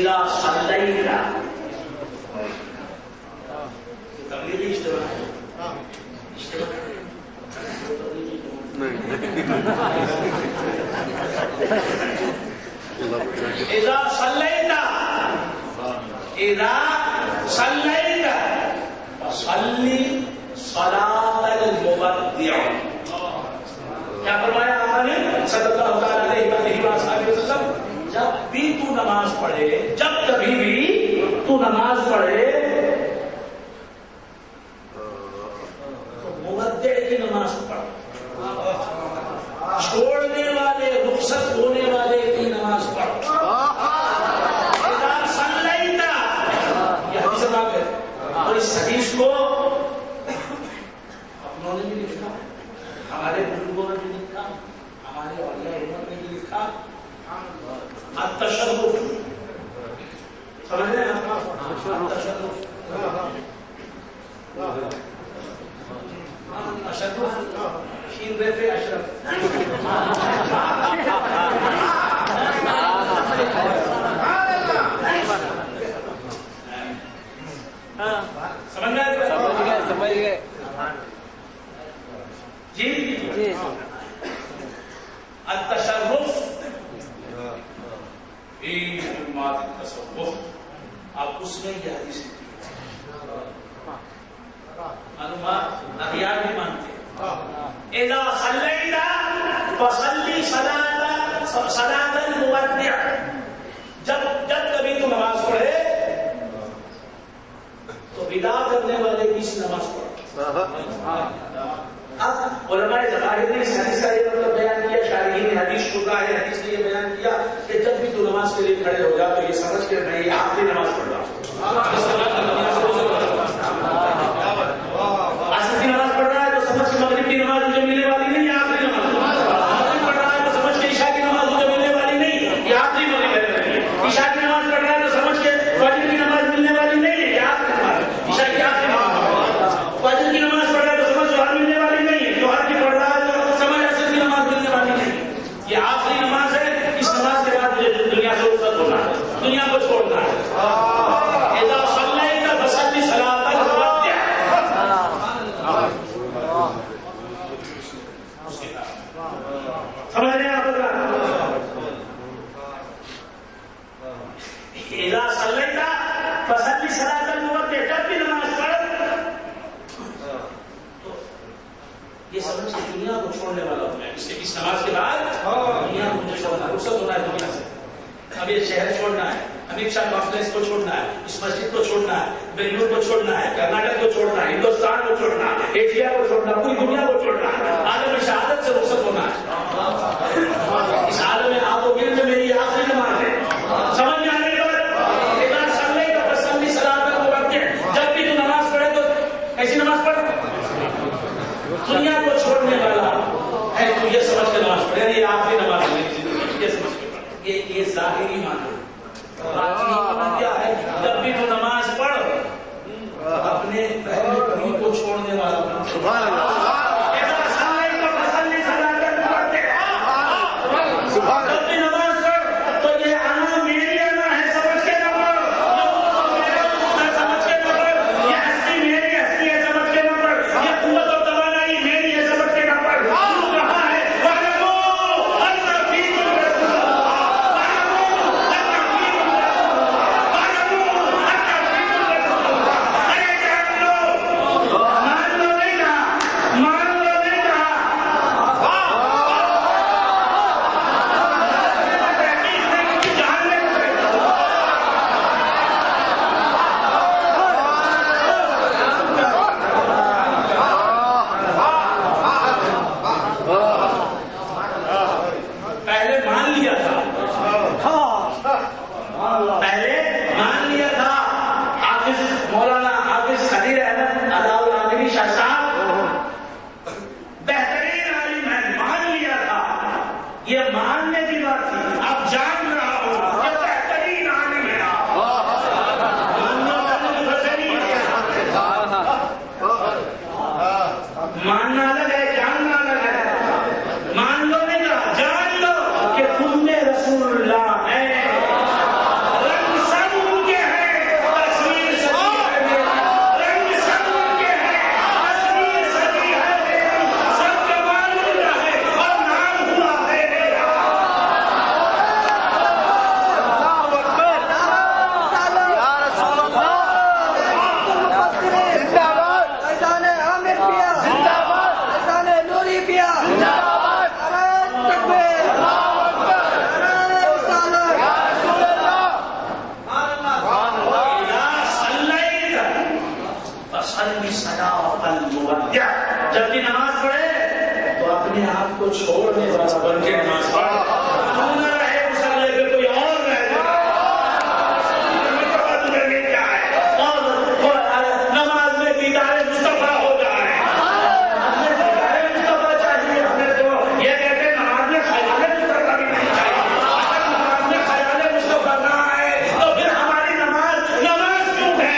اذا صليت تبلیغی اجتماع ہے اذا صليت فصلی صلاة المودع. کیا فرمایا آپ نے صلی اللہ علیہ وسلم؟ جب بھی تو نماز پڑھے، جب کبھی بھی تو نماز پڑھے تو مودع کی نماز پڑھ، چھوڑنے والے، رخصت ہونے والے کی نماز پڑھ. اذا صلیت، یہ حدیث پاک ہے. اور اس حدیث کو اپنوں نے بھی لکھا، ہمارے بزرگوں نے بھی لکھا، ہمارے اولیاء امت نے بھی لکھا. التشرف، سمجھ رہے ہیں آپ؟ التشرف، اشرف، شین رفع اشرف. سمجھ گئے؟ جی التشرف فی علومات التصوف، آپ اس میں یہ حدیث معلومات اخیار بھی مانتے ہیں. اذا صلیت فصلی صلاة المودع، جب کبھی تو نماز پڑھے تو ودا کرنے والے کی نماز پڑھو. اب علماء ظاہر نے اس حدیث کا یہ مطلب بیان کیا، شارحین نے حدیث شکا ہے، حدیث نے یہ بیان کیا کہ جب بھی تو نماز کے لیے کھڑے ہو جا تو یہ سمجھ کے میں یہ آخری نماز پڑھ رہا ہوں. عصر کی نماز پڑھ رہا ہے تو سمجھ کے مغرب کی نماز مجھے ملنے والی نہیں، یہ آخری نماز. مغرب پڑھ رہا ہے تو سمجھ کے عشاء کی نماز مجھے ملنے والی نہیں، یہ آخری مغرب ہے. عشاء کی نماز پڑھ رہا ہے تو سمجھ کے فجر کی نماز ملنے والی نہیں ہے، یہ آخری نماز ہے. عشاء کی آخری نماز. فجر کی نماز پڑھ رہا ہے تو سمجھ ظہر ملنے والی نہیں ہے، ظہر کی پڑھ رہا ہے تو سمجھ عصر کی نماز ملنے والی نہیں. یہ آخری نماز ہے. اس نماز کے بعد مجھے دنیا سے رخصت ہونا ہے، دنیا کو چھوڑنا ہے. اذا صلیت فصلی صلاة المودع. سمجھ رہے ہیں آپ؟ اذا صلیت فصلی صلاة المودع، جب بھی نماز پڑھ تو یہ سمجھ کہ دنیا کو چھوڑنے والا ہوں میں. اس نماز کے بعد دنیا کو مجھے چھوڑنا ہے، رخصت ہونا ہے دنیا سے. اب یہ شہر چھوڑنا ہے، امت شاہ کانفرنس کو چھوڑنا ہے، اس مسجد کو چھوڑنا ہے، بنگلور کو چھوڑنا ہے، کرناٹک کو چھوڑنا ہے، ہندوستان کو چھوڑنا ہے، ایشیا کو چھوڑنا ہے، پوری دنیا کو چھوڑنا ہے. عالم شہادت سے رخصت ہونا ہے. اس عالم آب و گل میں میری آخری نماز ہے. سمجھ میں آنے کے بعد اذا صلیت فصلی صلاة المودع، جب بھی تو نماز پڑھے تو کیسی نماز پڑھ؟ دنیا کو چھوڑنے والا ہے تو یہ سمجھ کے نماز پڑھے. یہ آخری نماز ہے میری زندگی، یہ سمجھ کے پڑھ. یہ ظاہری معنی ہے. کیا ہے؟ جب بھی تو نماز پڑھ اپنے پہلے دین کو چھوڑنے والا بن. سبحان اللہ. جب بھی نماز پڑھ تو یہ آنا میری آنا ہے، سمجھ کے نہ پڑھ. سمجھ کے نہ پڑھ. یہ ہستی میری ہستی ہے، سمجھ کے نہ پڑھ. یہ قوت اور توانائی میری ہے، سمجھ کے نہ پڑھ. کہاں ہے؟ مان کو چھوڑنے والا بن کے نماز پڑھ. تو نہ رہے مسئلے پہ کوئی اور رہ جائے. نماز میں دیدار مصطفیٰ ہو جائے. ہمیں دیدار مصطفیٰ چاہیے. ہمیں تو یہ کہتے ہیں نماز میں خیال مصطفیٰ بھی نہیں چاہیے. اگر نماز میں خیال مصطفیٰ نہ آئے تو پھر ہماری نماز کیوں ہے؟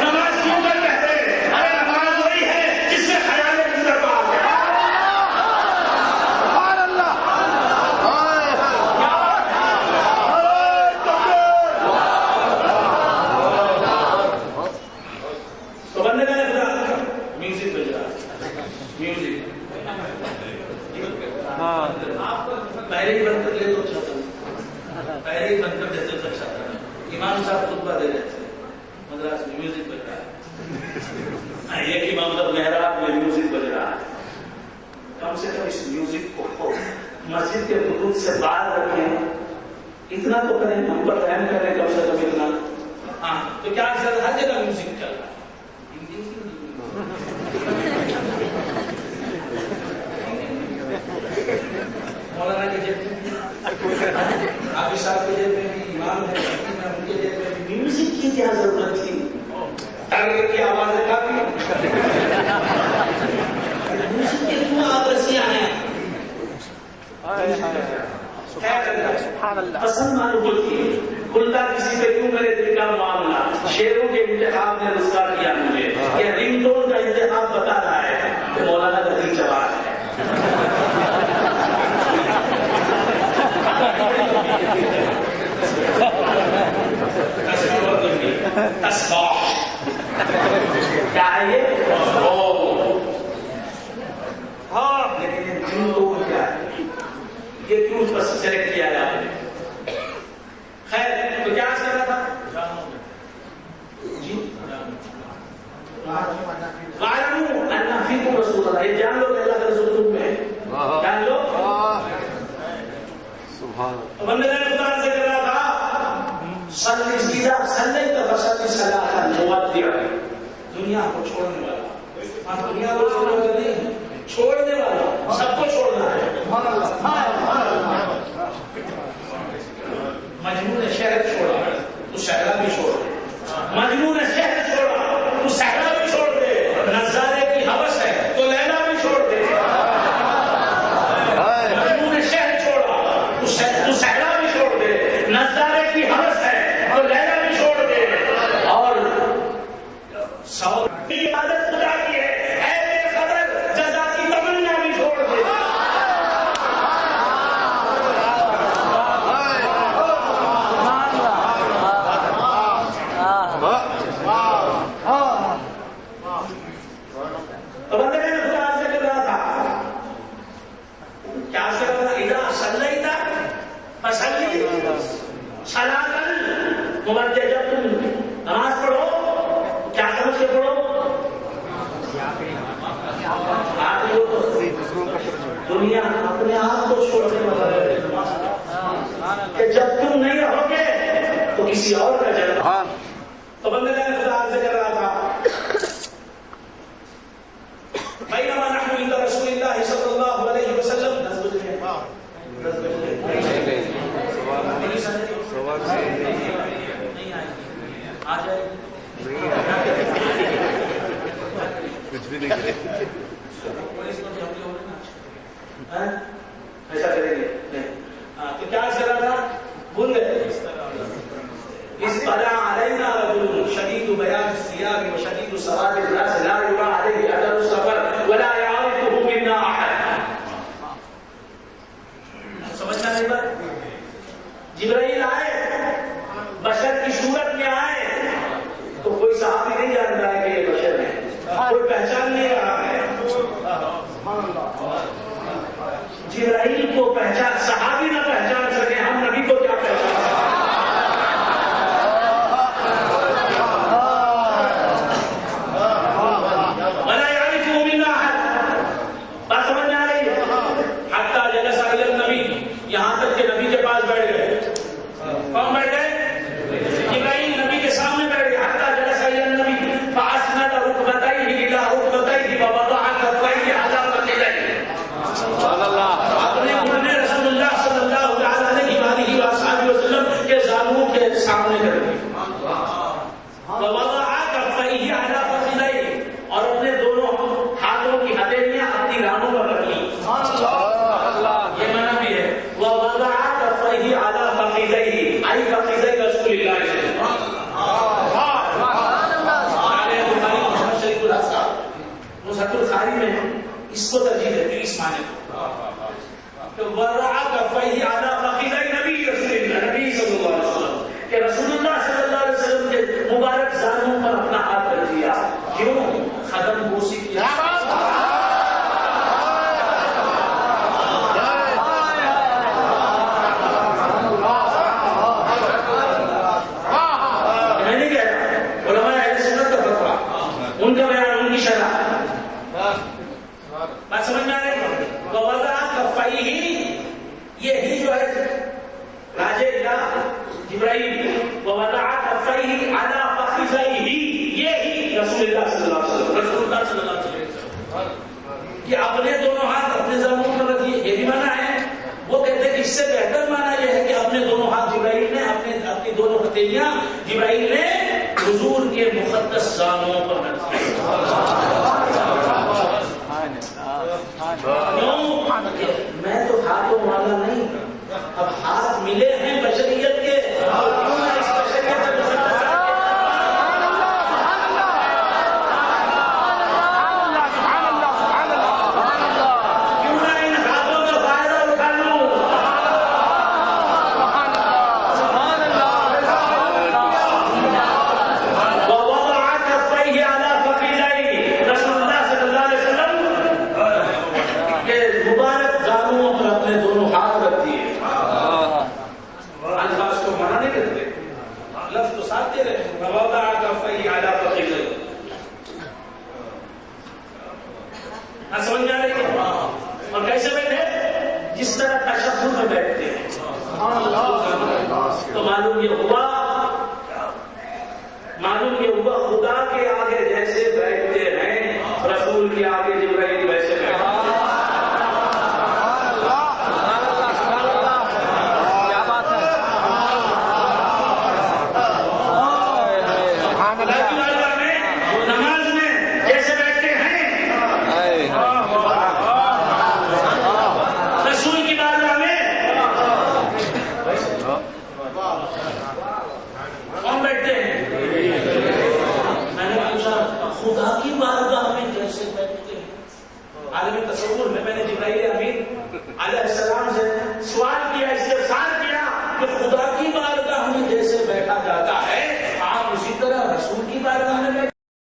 نماز کیوں کر کہتے ہیں؟ ارے نماز وہی ہے جس میں خیال مصطفیٰ آ جائے. تو بندے نے میوزک بج رہا میوزک پہلے ہی بند کر لے تو اچھا تھا. پہلے ہی بند کر دیتے تو اچھا تھا. امام صاحب خطبہ دے رہے تھے مدراس میں میوزک بج رہا ہے. ایک امام صاحب محراب میں میوزک بج رہا ہے. کم سے کم اس میوزک کو مسجد کے حدود سے باہر رکھیں. اتنا تو کریں, ہم پر رحم کریں کم سے کم اتنا. ہاں تو کیا ہر جگہ میوزک چل رہا ہے. مولانا کی جیب میں حافظ صاحب کی جیب میں بھی, امام ہے ان کی جیب میں بھی میوزک کی کیا ضرورت تھی؟ ٹارگیٹ کی آوازیں کافی میوزک کے کیوں آپ رسیاں ہیں؟ پسند معلوم ہوتی ہے. کھلتا کسی پہ کیوں میرے دل کا معاملہ. شیروں کے انتخاب نے رسوا کیا مجھے. یہ رنگ ٹون کا انتخاب بتا رہا ہے کہ مولانا کا دل چبا ہے. کیا ہے یہ؟ ہاں لیکن یہ دن لوگ کیا ہے, یہ کیوں بس سلیکٹ کیا ہے آپ نے؟ خیر تو کیا کر رہا تھا جی؟ وَاعْلَمُوا أَنَّ فِيكُمْ رَسُولَ اللَّهِ. یہ جان لو کہ اللہ کا رسول تم میں ہے. جان لو. تو بندے نے خدا سے کہہ رہا تھا صلی سیدھا صلی کا فصلی صلاح مودع, دنیا کو چھوڑنے والا. ہاں دنیا کو چھوڑنے والا نہیں, چھوڑنے والا. سب کو چھوڑنا ہے. مجنون نے شہر چھوڑا تو صحرا بھی چھوڑ دے. مجنون نے شہر چھوڑا تو صحرا بھی چھوڑ دے. نظارے کی ہوس ہے تو لیلا بھی چھوڑ دے. مجنون نے شہر چھوڑا تو صحرا بھی چھوڑ دے. نظارے کی ہوس ہے تو لیلا بھی چھوڑ دے. اور سو کی عادت خدا کی ہے, اے بے قدر جزا کی تمنا بھی چھوڑ دے. تو بندے نے خدا سے کر رہا تھا کیا سے رہا تھا اذا صلیت فصلی صلاۃ مودع. جب تم نماز پڑھو کیا سمجھ کے پڑھو؟ دنیا اپنے آپ کو چھوڑنے والا کہ جب تم نہیں رہو گے تو کسی اور کا جلوہ. تو بندے نے خدا سے کر رہا تھا بینما نحن عند رسول اللہ صلی اللہ علیہ وسلم. آ جائے کچھ بھی نہیں ایسا کریں گے. تو کیا کر رہا تھا؟ بھول گئے. اصطلع علينا رجل شديد بياض الثياب وشديد سواد الراس لا يرى عليه اثر السفر ولا يعرفه منا احد. سمجھنا نہیں بات. جبرائیل آئے, بشر کی صورت میں آئے تو کوئی صحابی نہیں جانتا ہے کہ یہ بشر ہے, کوئی پہچان نہیں رہا ہے. جبرائیل کو پہچان, صحابی نہ پہچان سکے, ہم نبی کو کیا پہچان سکتے. یہاں تک کہ نبی کے پاس بیٹھ گئے. کون بیٹھ گئے؟ جبرائیل نبی کے سامنے بیٹھ گئے. حتی جلس الی النبی فاسند رکبتیہ الی رکبتیہ ووضع کفیہ علی فخذیہ. سبحان اللہ. جبرائیل ووضع کفیہ علی فخذیہ، یہ رسول اللہ صلی اللہ علیہ وسلم، رسول اللہ صلی اللہ علیہ وسلم کہ اپنے دونوں ہاتھ اپنے زانوں پر رکھیے، یہ بھی معنی ہے۔ وہ کہتے ہیں کہ اس سے بہتر معنی یہ ہے کہ اپنے دونوں ہاتھ جبرائیل نے اپنی دونوں ہتھیلیاں جبرائیل نے حضور کے مقدس زانوں پر رکھی۔ میں تو ہاتھوں والا نہیں، اب ہاتھ ملے ہیں بشریت کے، اس بشریت میں معلوم یہ ہوا خدا کے آگے جیسے بیٹھتے ہیں رسول کے آگے جبرائیل ویسے بیٹھتے ہیں۔ نماز میں جیسے بیٹھتے ہیں رسول کی بارگاہ میں کون بیٹھتے ہیں؟ میں نے پوچھا خدا کی بارگاہ میں کیسے بیٹھتے ہیں؟ عالم تصوف